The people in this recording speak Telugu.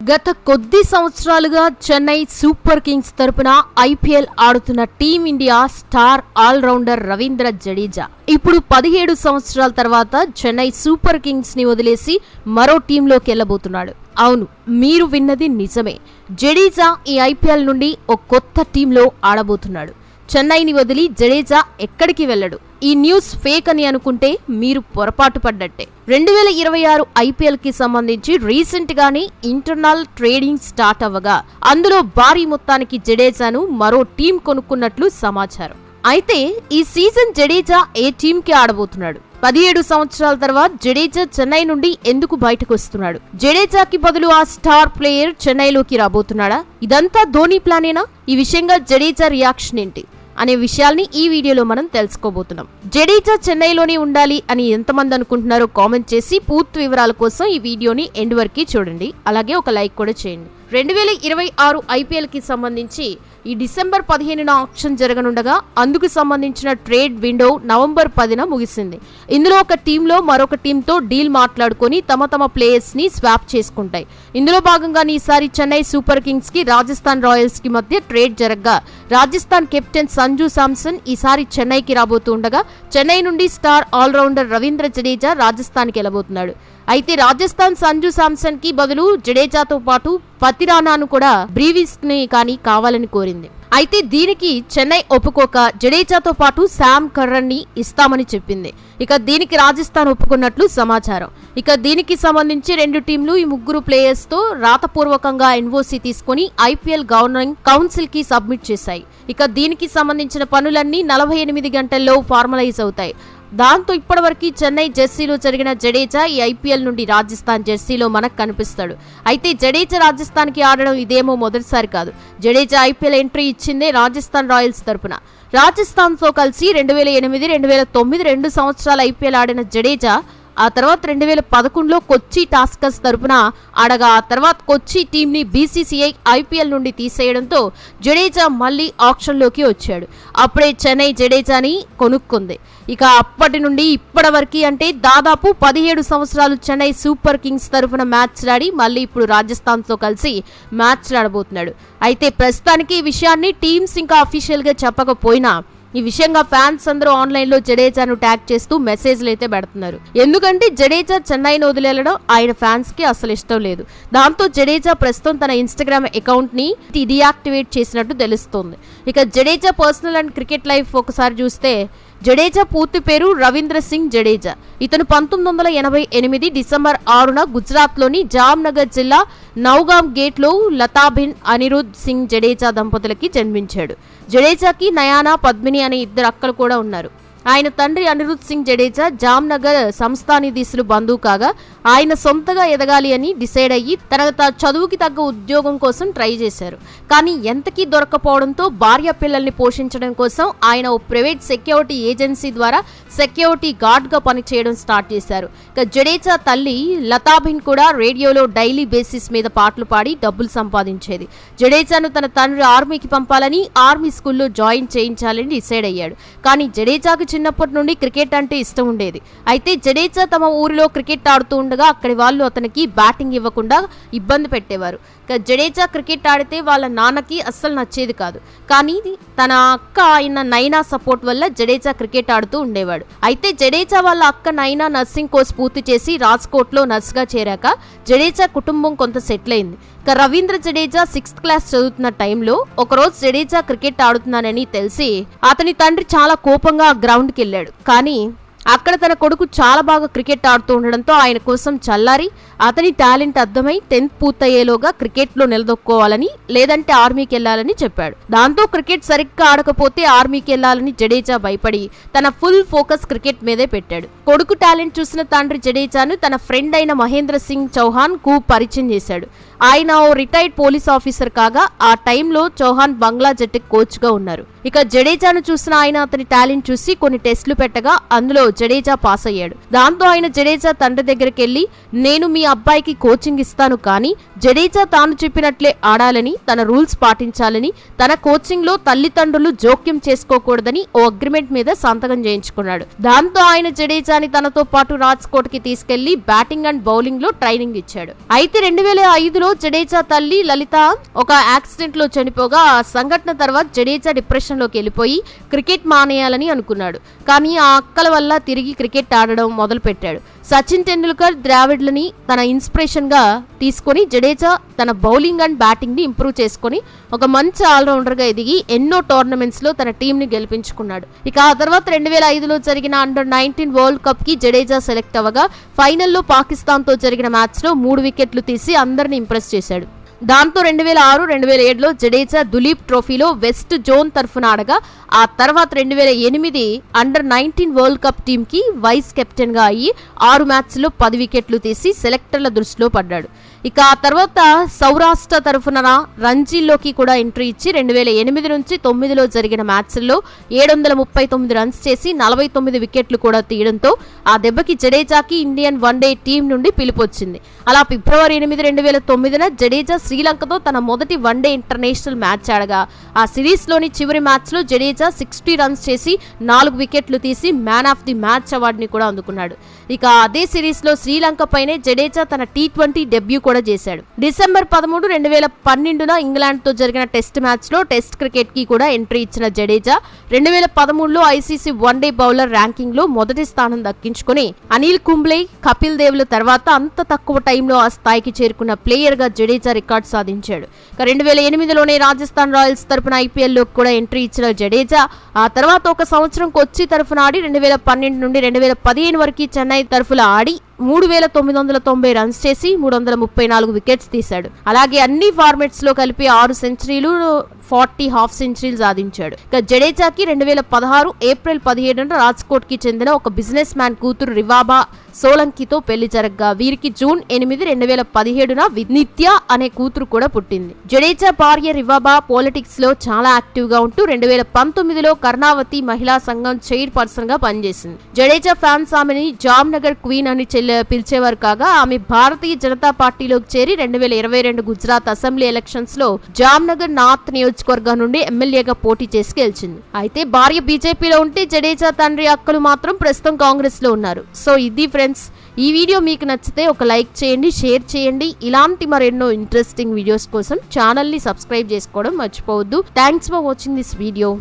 గత కొద్ది సంవత్సరాలుగా చెన్నై సూపర్ కింగ్స్ తరపున ఐపీఎల్ ఆడుతున్న team India star allrounder Ravindra Jadeja ఇప్పుడు 17 సంవత్సరాల తర్వాత చెన్నై సూపర్ కింగ్స్ ని వదిలేసి మరో టీంలోకి వెళ్లబోతున్నాడు. అవును, మీరు విన్నది నిజమే. జడేజా ఈ ఐపీఎల్ నుండి ఒక కొత్త టీంలో ఆడబోతున్నాడు. చెన్నైని వదిలి జడేజా ఎక్కడికి వెళ్లడు. ఈ న్యూస్ ఫేక్ అని అనుకుంటే మీరు పొరపాటు పడ్డట్టే. 2026 ఐపీఎల్ కి సంబంధించి రీసెంట్ గానే ఇంటర్నల్ ట్రేడింగ్ స్టార్ట్ అవ్వగా అందులో భారీ మొత్తానికి జడేజాను మరో టీం కొనుక్కున్నట్లు సమాచారం. అయితే ఈ సీజన్ జడేజా ఏ టీం కి ఆడబోతున్నాడు? 17 సంవత్సరాల తర్వాత జడేజా చెన్నై నుండి ఎందుకు బయటకు వస్తున్నాడు? జడేజాకి బదులు ఆ స్టార్ ప్లేయర్ చెన్నైలోకి రాబోతున్నాడా? ఇదంతా ధోని ప్లానేనా? ఈ విషయంగా జడేజా రియాక్షన్ ఏంటి అనే విషయాల్ని ఈ వీడియోలో మనం తెలుసుకోబోతున్నాం. జడేజా చెన్నైలోనే ఉండాలి అని ఎంతమంది అనుకుంటున్నారో కామెంట్ చేసి పూర్తి వివరాల కోసం ఈ వీడియోని ఎండ్ వరకు చూడండి. అలాగే ఒక లైక్ కూడా చేయండి. 2026 ఐపీఎల్ కి సంబంధించి ఈ డిసెంబర్ 15న ఆక్షన్ జరగనుండగా అందుకు సంబంధించిన ట్రేడ్ విండో నవంబర్ 10న ముగిసింది. ఇందులో ఒక టీంలో మరొక టీంతో డీల్ మాట్లాడుకొని తమ ప్లేయర్స్ ని స్వాప్ చేసుకుంటాయి. ఇందులో భాగంగానే ఈసారి చెన్నై సూపర్ కింగ్స్ కి రాజస్థాన్ రాయల్స్ కి మధ్య ట్రేడ్ జరగగా రాజస్థాన్ కెప్టెన్ సంజు శాంసన్ ఈసారి చెన్నైకి రాబోతూ ఉండగా చెన్నై నుండి స్టార్ ఆల్రౌండర్ రవీంద్ర జడేజా రాజస్థాన్ కి వెళ్లబోతున్నాడు. అయితే రాజస్థాన్ సంజు శాంసన్ కి బదులు జడేజాతో పాటు పతిరానాను కూడా బ్రీవిస్ ని కానీ కావాలని కోరింది. అయితే దీనికి చెన్నై ఒప్పుకోక జడేజాతో పాటు శామ్ కర్రన్ ని ఇస్తామని చెప్పింది. ఇక దీనికి రాజస్థాన్ ఒప్పుకున్నట్లు సమాచారం. ఇక దీనికి సంబంధించి రెండు టీంలు ఈ ముగ్గురు ప్లేయర్స్ తో రాతపూర్వకంగా ఎన్ఓసి తీసుకుని ఐపీఎల్ గవర్నింగ్ కౌన్సిల్ కి సబ్మిట్ చేశాయి. ఇక దీనికి సంబంధించిన పనులన్నీ 48 గంటల్లో ఫార్మలైజ్ అవుతాయి. దాంతో ఇప్పటివరకు చెన్నై జెర్సీలో జరిగిన జడేజా ఈ ఐపీఎల్ నుండి రాజస్థాన్ జెర్సీలో మనకు కనిపిస్తాడు. అయితే జడేజా రాజస్థాన్ కి ఆడడం ఇదేమో మొదటిసారి కాదు. జడేజా ఐపీఎల్ ఎంట్రీ ఇచ్చిందే రాజస్థాన్ రాయల్స్ తరపున. రాజస్థాన్ తో కలిసి 2008, 2009 2 సంవత్సరాలు ఐపీఎల్ ఆడిన జడేజా ఆ తర్వాత 2011లో కొచ్చి టాస్కర్స్ తరపున ఆడగా ఆ తర్వాత కొచ్చి టీంని బీసీసీఐ ఐపీఎల్ నుండి తీసేయడంతో జడేజా మళ్లీ ఆక్షన్లోకి వచ్చాడు. అప్పుడే చెన్నై జడేజాని కొనుక్కుంది. ఇక అప్పటి నుండి ఇప్పటి వరకు అంటే దాదాపు 17 సంవత్సరాలు చెన్నై సూపర్ కింగ్స్ తరఫున మ్యాచ్ ఆడి మళ్ళీ ఇప్పుడు రాజస్థాన్ తో కలిసి మ్యాచ్ ఆడబోతున్నాడు. అయితే ప్రస్తుతానికి ఈ విషయాన్ని టీమ్స్ ఇంకా అఫీషియల్ గా చెప్పకపోయినా ఈ విషయంగా ఫ్యాన్స్ అందరూ ఆన్లైన్ లో జడేజాను ట్యాగ్ చేస్తూ మెసేజ్లు అయితే పెడుతున్నారు. ఎందుకంటే జడేజా చెన్నైని వదిలేయడం ఆయన ఫ్యాన్స్ కి అసలు ఇష్టం లేదు. దాంతో జడేజా ప్రస్తుతం తన ఇన్స్టాగ్రామ్ అకౌంట్ ని డియాక్టివేట్ చేసినట్టు తెలుస్తోంది. ఇక Jadeja personal and cricket life ఒకసారి చూస్తే జడేజా పూర్తి పేరు రవీంద్ర సింగ్ జడేజా. ఇతను 1988 డిసెంబర్ 6న గుజరాత్ లోని జామ్నగర్ జిల్లా నౌగాం గేట్ లో లతాబిన్ అనిరుద్ సింగ్ జడేజా దంపతులకి జన్మించాడు. జడేజాకి నయానా, పద్మిని అనే ఇద్దరు అక్కలు కూడా ఉన్నారు. ఆయన తండ్రి అనిరుద్ సింగ్ జడేజా జామ్నగర్ సంస్థానాధీశులు బంధువు కాగా ఆయన సొంతగా ఎదగాలి అని డిసైడ్ అయ్యి తన చదువుకి తగ్గ ఉద్యోగం కోసం ట్రై చేశారు. కానీ ఎంతకీ దొరకపోవడంతో భార్య పిల్లల్ని పోషించడం కోసం ఆయన ఓ ప్రైవేట్ సెక్యూరిటీ ఏజెన్సీ ద్వారా సెక్యూరిటీ గార్డ్ గా పనిచేయడం స్టార్ట్ చేశారు. ఇక జడేజా తల్లి లతాబిన్ కూడా రేడియోలో డైలీ బేసిస్ మీద పాటలు పాడి డబ్బులు సంపాదించేది. జడేజాను తన తండ్రి ఆర్మీకి పంపాలని ఆర్మీ స్కూల్లో జాయిన్ చేయించాలని డిసైడ్ అయ్యాడు. కానీ జడేజాకు చిన్నప్పటి నుండి క్రికెట్ అంటే ఇష్టం ఉండేది. అయితే జడేజా తమ ఊరిలో క్రికెట్ ఆడుతూ ఉండగా అక్కడి వాళ్ళు అతనికి బ్యాటింగ్ ఇవ్వకుండా ఇబ్బంది పెట్టేవారు. జడేజా క్రికెట్ ఆడితే వాళ్ళ నాన్నకి అస్సలు నచ్చేది కాదు. కానీ తన అక్క అయిన నైనా సపోర్ట్ వల్ల జడేజా క్రికెట్ ఆడుతూ ఉండేవాడు. అయితే జడేజా వాళ్ళ అక్క నైనా నర్సింగ్ కోర్స్ పూర్తి చేసి రాజ్కోట్ లో నర్స్ గా చేరాక జడేజా కుటుంబం కొంత సెటిల్ అయింది. రవీంద్ర జడేజా 6th క్లాస్ చదువుతున్న టైంలో ఒకరోజు జడేజా క్రికెట్ ఆడుతున్నానని తెలిసి అతని తండ్రి చాలా కోపంగా గ్రౌండ్ కి వెళ్ళాడు. కానీ అక్కడ తన కొడుకు చాలా బాగా క్రికెట్ ఆడుతూ ఉండడంతో ఆయన కోసం చల్లారి అతని టాలెంట్ అర్థమై 10th పూర్తయ్యేలోగా క్రికెట్ లో నిలదొక్కోవాలని లేదంటే ఆర్మీకి వెళ్లాలని చెప్పాడు. దాంతో క్రికెట్ సరిగ్గా ఆడకపోతే ఆర్మీకి వెళ్లాలని జడేజా భయపడి తన ఫుల్ ఫోకస్ క్రికెట్ మీదే పెట్టాడు. కొడుకు టాలెంట్ చూసిన తండ్రి జడేజాను తన ఫ్రెండ్ అయిన మహేంద్ర సింగ్ చౌహాన్ కు పరిచయం చేశాడు. ఆయన ఓ రిటైర్డ్ పోలీస్ ఆఫీసర్ కాగా ఆ టైంలో చౌహాన్ బంగ్లా జట్టుకి కోచ్ గా ఉన్నారు. ఇక జడేజాను చూసిన ఆయన అతని టాలెంట్ చూసి కొన్ని టెస్టులు పెట్టగా అందులో జడేజా పాస్ అయ్యాడు. దాంతో ఆయన జడేజా తండ్రి దగ్గరికి వెళ్లి, నేను మీ అబ్బాయికి కోచింగ్ ఇస్తాను, కానీ జడేజా తాను చెప్పినట్లే ఆడాలని, తన రూల్స్ పాటించాలని, తన కోచింగ్ లో తల్లిదండ్రులు జోక్యం చేసుకోకూడదని ఓ అగ్రిమెంట్ మీద సంతకం చేయించుకున్నాడు. దాంతో ఆయన జడేజాని తనతో పాటు రాజ్కోట్ కి తీసుకెళ్లి బ్యాటింగ్ అండ్ బౌలింగ్ లో ట్రైనింగ్ ఇచ్చాడు. అయితే 2005లో జడేజా తల్లి లలిత ఒక యాక్సిడెంట్ లో చనిపోగా ఆ సంఘటన తర్వాత జడేజా డిప్రెషన్ లోకి వెళ్ళిపోయి క్రికెట్ మానేయాలని అనుకున్నాడు. కానీ ఆ అక్కల వల్ల తిరిగి క్రికెట్ ఆడడం మొదలు పెట్టాడు. సచిన్ టెండూల్కర్, ద్రావిడ్లని తన ఇన్స్పిరేషన్ గా తీసుకుని జడేజా తన బౌలింగ్ అండ్ బ్యాటింగ్ ని ఇంప్రూవ్ చేసుకుని ఒక మంచి ఆల్రౌండర్ గా ఎదిగి ఎన్నో టోర్నమెంట్స్ లో తన టీం ని గెలిపించుకున్నాడు. ఇక ఆ తర్వాత 2005లో జరిగిన అండర్-19 వరల్డ్ కప్ కి జడేజా సెలెక్ట్ అవ్వగా ఫైనల్లో పాకిస్తాన్ తో జరిగిన మ్యాచ్ లో 3 వికెట్లు తీసి అందరిని ఇంప్రెస్ చేశాడు. దాంతో 2006, 2007లో జడేజా దులీప్ ట్రోఫీలో వెస్ట్ జోన్ తరఫున ఆడగా ఆ తర్వాత 2008 అండర్-19 వరల్డ్ కప్ టీమ్ కి వైస్ కెప్టెన్ గా అయ్యి 6 మ్యాచ్ల్లో 10 వికెట్లు తీసి సెలెక్టర్ల దృష్టిలో పడ్డాడు. ఇక ఆ తర్వాత సౌరాష్ట్ర తరఫున రంజీల్లోకి కూడా ఎంట్రీ ఇచ్చి 2008 నుంచి 2009లో జరిగిన మ్యాచ్ల్లో 739 రన్స్ చేసి 49 వికెట్లు కూడా తీయడంతో ఆ దెబ్బకి జడేజాకి ఇండియన్ వన్డే టీం నుండి పిలుపు వచ్చింది. అలా ఫిబ్రవరి 8, 2009న జడేజా శ్రీలంకతో తన మొదటి వన్డే ఇంటర్నేషనల్ మ్యాచ్ ఆడగా ఆ సిరీస్ లోని చివరి మ్యాచ్ లో జడేజా 60 రన్స్ చేసి 4 వికెట్లు తీసి మ్యాన్ ఆఫ్ ది మ్యాచ్ అవార్డుని కూడా అందుకున్నాడు. ఇక అదే సిరీస్ లో శ్రీలంక పైనే జడేజా తన T20 డెబ్యూ కూడా చేశాడు. డిసెంబర్ 13, 2012న ఇంగ్లాండ్ తో జరిగిన టెస్ట్ మ్యాచ్ లో టెస్ట్ క్రికెట్ కి కూడా ఎంట్రీ ఇచ్చిన జడేజా 2013లో ఐసీసీ వన్డే బౌలర్ ర్యాంకింగ్ లో మొదటి స్థానం దక్కించుకుని అనిల్ కుంబ్లే, కపిల్ దేవ్ల తర్వాత అంత తక్కువ టైంలో ఆ స్థాయికి చేరుకున్న ప్లేయర్ గా జడేజా రికార్డ్ సాధించాడు. 2008లోనే రాజస్థాన్ రాయల్స్ తరపున IPL లో కూడా ఎంట్రీ ఇచ్చిన జడేజా ఆ తర్వాత ఒక సంవత్సరం కొచ్చి తరఫున ఆడి 2012 నుండి 2015 వరకు చెన్నై తరఫున ఆడి 3990 రన్స్ చేసి 334 వికెట్స్ తీశాడు. అలాగే అన్ని ఫార్మాట్స్ లో కలిపి 6 సెంచరీలు, 40 హాఫ్ సెంచరీలు సాధించాడు. ఇక జడేజాకి 2016 ఏప్రిల్ 17న రాజ్కోట్ కి చెందిన ఒక బిజినెస్ మ్యాన్ కూతురు రివాబా సోలంకితో పెళ్లి జరగ్గా వీరికి జూన్ 8, 2017న నిత్య అనే కూతురు కూడా పుట్టింది. జడేజా భార్య రివాబా పాలిటిక్స్ లో చాలా యాక్టివ్ గా ఉంటూ 2019లో కర్ణావతి మహిళా సంఘం చైర్ పర్సన్ గా పనిచేసింది. జడేజా ఫ్యాన్స్ ఆమెని జామ్నగర్ క్వీన్ అని పిలిచేవారు కాగా ఆమె భారతీయ జనతా పార్టీలోకి చేరి 2022 గుజరాత్ అసెంబ్లీ ఎలక్షన్స్ లో జామ్నగర్ నార్త్ నియోజకవర్గం నుండి ఎమ్మెల్యేగా పోటీ చేసి గెలిచింది. అయితే భార్య బీజేపీలో ఉంటే జడేజా తండ్రి అక్కలు మాత్రం ప్రస్తుతం కాంగ్రెస్ లో ఉన్నారు. సో ఇది ఫ్రెండ్స్, ఈ వీడియో మీకు నచ్చితే ఒక లైక్ చేయండి, షేర్ చేయండి. ఇలాంటి మరెన్నో ఇంట్రెస్టింగ్ వీడియోస్ కోసం ఛానల్ ని సబ్స్క్రైబ్ చేసుకోవడం మర్చిపోవద్దు. Thanks for watching this video.